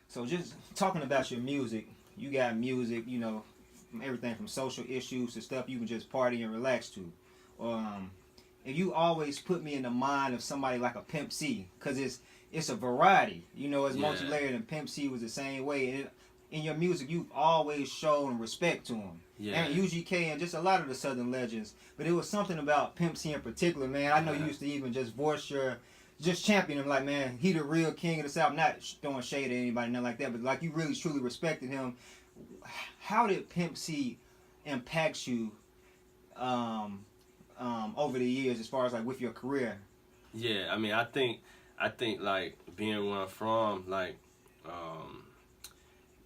So just talking about your music, you got music, you know, from everything from social issues to stuff you can just party and relax to. Um, and you always put me in the mind of somebody like a Pimp C, cause it's a variety. You know, it's multi-layered, and Pimp C was the same way. And in your music, you've always shown respect to him. Yeah. And UGK and just a lot of the Southern legends. But it was something about Pimp C in particular, man. I know you used to even just voice your, just champion him, like, man, he the real king of the South. Not throwing shade at anybody, nothing like that, but like you really truly respected him. How did Pimp C impact you over the years, as far as like with your career? Yeah, I mean, I think like being where I'm from, like,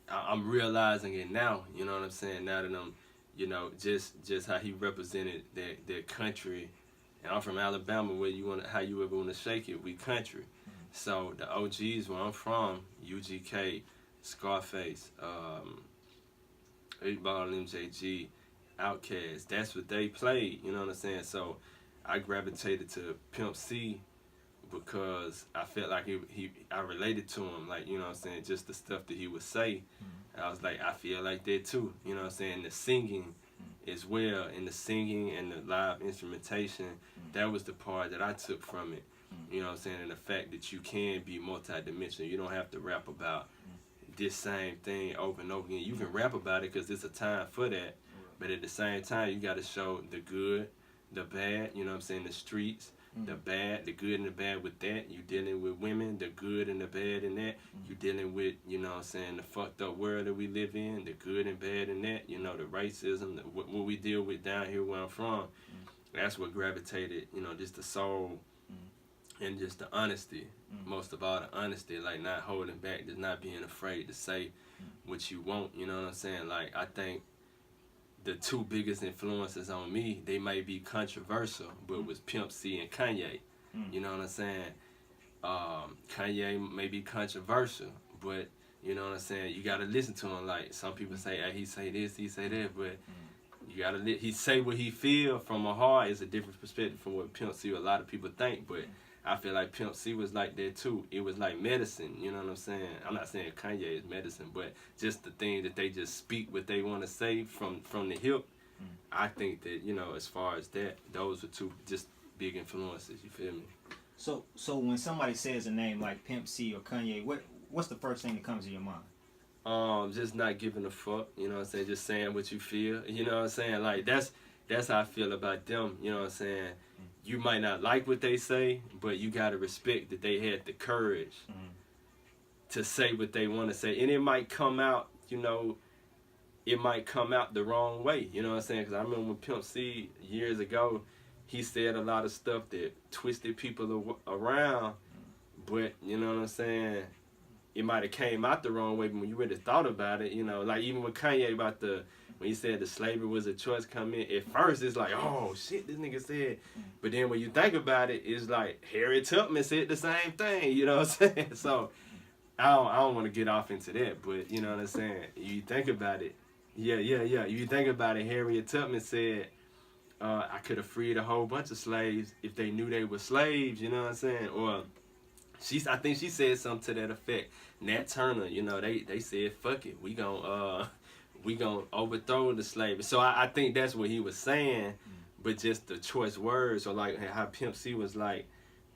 I'm realizing it now. You know what I'm saying? Now that I'm, you know, just how he represented their country. And I'm from Alabama, where how you ever want to shake it, we country. Mm-hmm. So the OGs where I'm from, UGK, Scarface, 8-Ball, MJG, Outkast, that's what they played. You know what I'm saying? So I gravitated to Pimp C because I felt like I related to him, like, you know what I'm saying, just the stuff that he would say. Mm-hmm. I was like, I feel like that too, you know what I'm saying, the singing as well, and the singing and the live instrumentation, that was the part that I took from it, you know what I'm saying, and the fact that you can be multidimensional. You don't have to rap about this same thing over and over again. You can rap about it because it's a time for that, but at the same time, you got to show the good, the bad, you know what I'm saying, the streets, the bad, the good and the bad with that. You dealing with women, the good and the bad in that. You dealing with, you know what I'm saying, the fucked up world that we live in, the good and bad in that. You know, the racism, what we deal with down here where I'm from. That's what gravitated, you know, just the soul and just the honesty. Most of all, the honesty, like not holding back, just not being afraid to say what you want, you know what I'm saying? Like, I think the two biggest influences on me, they might be controversial, but it was Pimp C and Kanye. You know what I'm saying? Kanye may be controversial, but you know what I'm saying? You gotta listen to him. Like, some people say, hey, he say this, he say that, but you gotta he say what he feel from a heart. Is a different perspective from what Pimp C, a lot of people think, but I feel like Pimp C was like that too. It was like medicine, you know what I'm saying? I'm not saying Kanye is medicine, but just the thing that they just speak what they want to say from the hip. I think that, you know, as far as that, those are two just big influences, you feel me? So when somebody says a name like Pimp C or Kanye, what's the first thing that comes to your mind? Just not giving a fuck, you know what I'm saying? Just saying what you feel, you know what I'm saying? Like, that's how I feel about them, you know what I'm saying? You might not like what they say, but you gotta respect that they had the courage to say what they want to say. And it might come out, you know, it might come out the wrong way, you know what I'm saying? Because I remember when Pimp C, years ago, he said a lot of stuff that twisted people around, but, you know what I'm saying, it might have came out the wrong way, but when you really thought about it, you know, like even with Kanye about when he said the slavery was a choice come in, at first it's like, oh shit, this nigga said. But then when you think about it, it's like Harriet Tubman said the same thing, you know what I'm saying? So I don't want to get off into that, but you know what I'm saying? You think about it. Yeah. You think about it, Harriet Tubman said, I could have freed a whole bunch of slaves if they knew they were slaves, you know what I'm saying? Or I think she said something to that effect. Nat Turner, you know, they said, fuck it, we gonna overthrow the slavery. So I think that's what he was saying, but just the choice words, or like how Pimp C was like,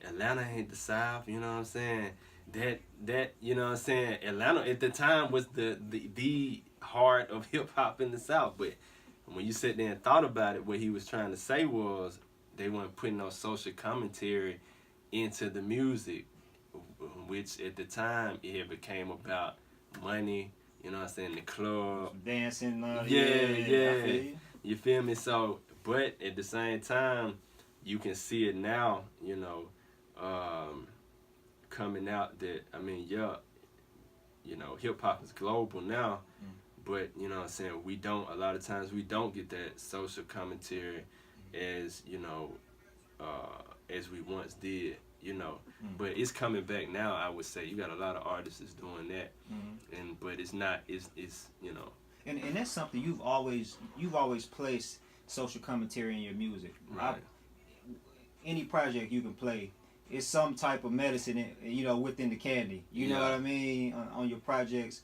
Atlanta ain't the South, you know what I'm saying? That you know what I'm saying? Atlanta at the time was the heart of hip hop in the South, but when you sit there and thought about it, what he was trying to say was they weren't putting no social commentary into the music, which at the time it became about money, you know what I'm saying, the club. Some dancing. Yeah. You feel me? So, but at the same time, you can see it now, you know, coming out that, I mean, yeah, you know, hip-hop is global now, but, you know what I'm saying, a lot of times we don't get that social commentary as, you know, as we once did, you know. But it's coming back now, I would say. You got a lot of artists that's doing that, but it's not, it's you know. And that's something you've always placed social commentary in your music. Right. Any project you can play, it's some type of medicine, you know, within the candy. You know what I mean? On your projects.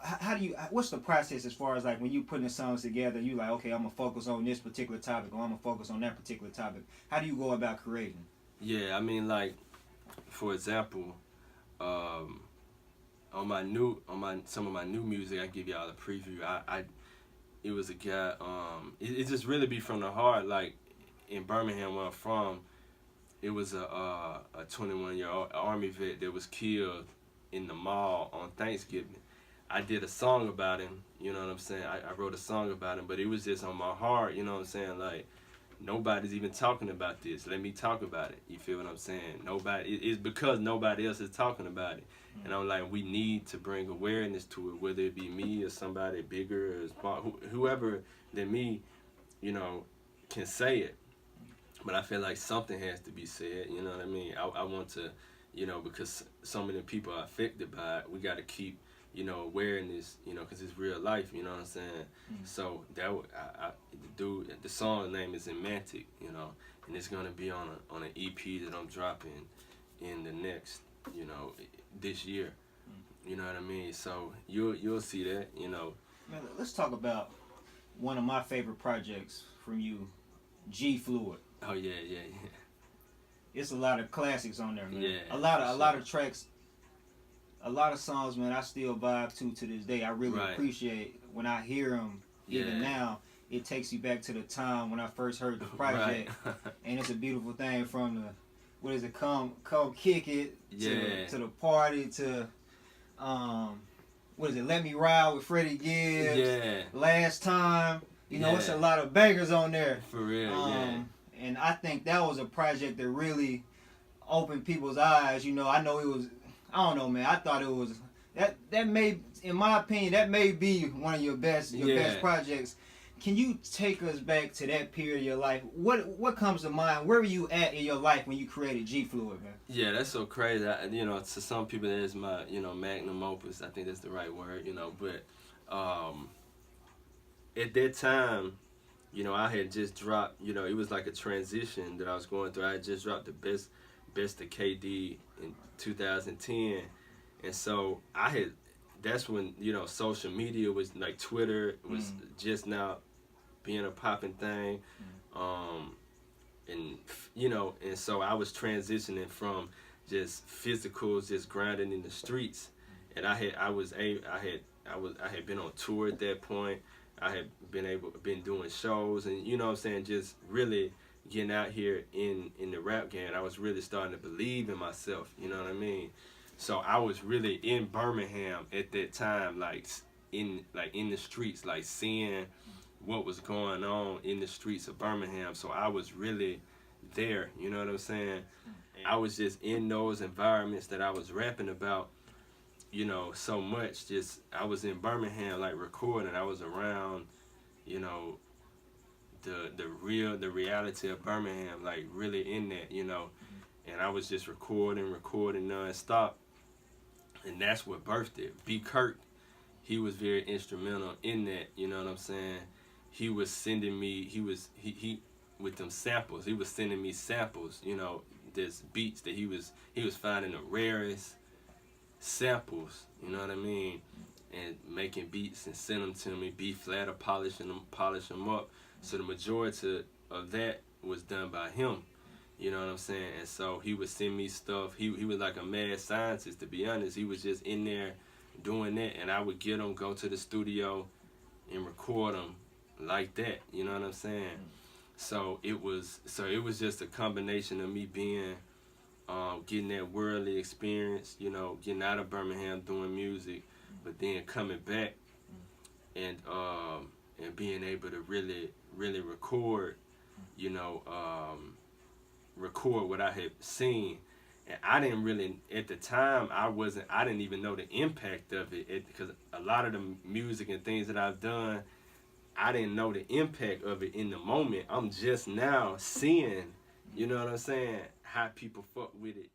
How do you, what's the process as far as like when you putting the songs together, you like, okay, I'm gonna focus on this particular topic, or I'm gonna focus on that particular topic. How do you go about creating? Yeah, I mean, like, for example, on my some of my new music, I give y'all a preview. It was a guy. It just really be from the heart. Like in Birmingham, where I'm from, it was a 21-year-old Army vet that was killed in the mall on Thanksgiving. I did a song about him. You know what I'm saying? I wrote a song about him, but it was just on my heart. You know what I'm saying? Like, nobody's even talking about this. Let me talk about it. You feel what I'm saying? It's because nobody else is talking about it. And I'm like, we need to bring awareness to it, whether it be me or somebody bigger or small, whoever than me, you know, can say it. But I feel like something has to be said. You know what I mean? I want to, you know, because so many people are affected by it. We got to keep, you know, awareness, you know, because it's real life. You know what I'm saying? So that the song name is Emantic, you know, and it's gonna be on an EP that I'm dropping in the next, you know, this year. You know what I mean? So you'll see that, you know. Man, let's talk about one of my favorite projects from you, G Fluid. Oh yeah. It's a lot of classics on there, man. Yeah, a lot of tracks, a lot of songs, man. I still vibe to this day. I really appreciate when I hear them. Even now, it takes you back to the time when I first heard the project, and it's a beautiful thing. From the, what is it? Come kick it to the party to what is it? Let Me Ride with Freddie Gibbs. Yeah. Last time. You know, it's a lot of bangers on there. For real, And I think that was a project that really opened people's eyes. You know, I know it was, I don't know, man. I thought it was, that may, in my opinion, that may be one of your best projects. Can you take us back to that period of your life? What comes to mind? Where were you at in your life when you created G Fluid, man? Yeah, that's so crazy. You know, to some people, that is my, you know, magnum opus. I think that's the right word, you know. But at that time, you know, I had just dropped, you know, it was like a transition that I was going through. I had just dropped the best of KD in 2010. And so that's when, you know, social media was like Twitter was just now being a popping thing. And, you know, and so I was transitioning from just physicals, just grinding in the streets. And I had been on tour at that point. I had been doing shows, and you know what I'm saying, just really getting out here in the rap game. I was really starting to believe in myself, you know what I mean? So I was really in Birmingham at that time, like in the streets, like seeing what was going on in the streets of Birmingham. So I was really there, you know what I'm saying? I was just in those environments that I was rapping about, you know, so much. Just I was in Birmingham, like recording. I was around, you know, the reality of Birmingham, like really in that, you know. And I was just recording nonstop. And that's what birthed it. B. Kirk, he was very instrumental in that, you know what I'm saying? He was sending me, he with them samples, he was sending me samples, you know, there's beats that he was finding the rarest samples, you know what I mean, and making beats and send them to me, B flat or polish them up. So the majority of that was done by him, you know what I'm saying. And so he would send me stuff. He was like a mad scientist, to be honest. He was just in there doing that, and I would get him, go to the studio and record them like that, you know what I'm saying. So it was just a combination of me being getting that worldly experience, you know, getting out of Birmingham doing music, but then coming back and being able to really record, you know, record what I had seen. And I didn't really, at the time, I didn't even know the impact of it, because a lot of the music and things that I've done, I didn't know the impact of it in the moment. I'm just now seeing, you know what I'm saying, how people fuck with it